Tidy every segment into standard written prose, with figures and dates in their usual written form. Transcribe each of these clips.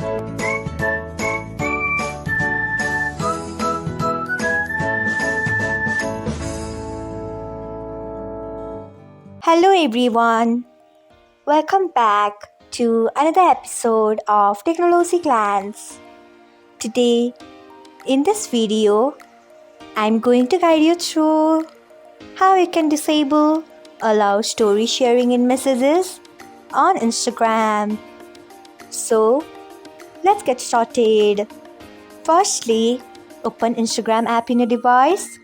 Hello everyone, welcome back to another episode of Technologyglance. Today, in this video, I'm going to guide you through how you can disable allow story sharing in messages on Instagram. So, let's get started. Firstly, open Instagram app in your device,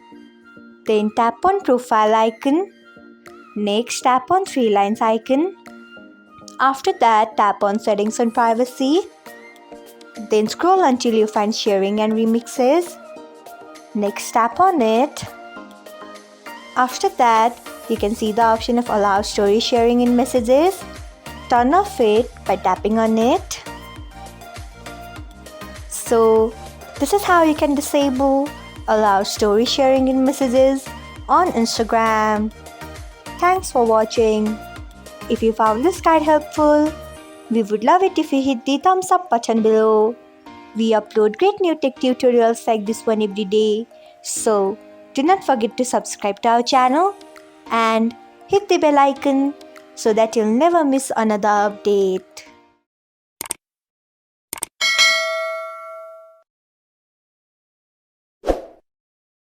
then tap on profile icon. Next, tap on three lines icon. After that, tap on settings and privacy. Then scroll until you find sharing and remixes. Next, tap on it. After that, you can see the option of allow story sharing in messages. Turn off it by tapping on it. So, this is how you can disable allow story sharing in messages on Instagram. Thanks for watching. If you found this guide helpful, we would love it if you hit the thumbs up button below. We upload great new tech tutorials like this one every day. So, do not forget to subscribe to our channel and hit the bell icon so that you'll never miss another update.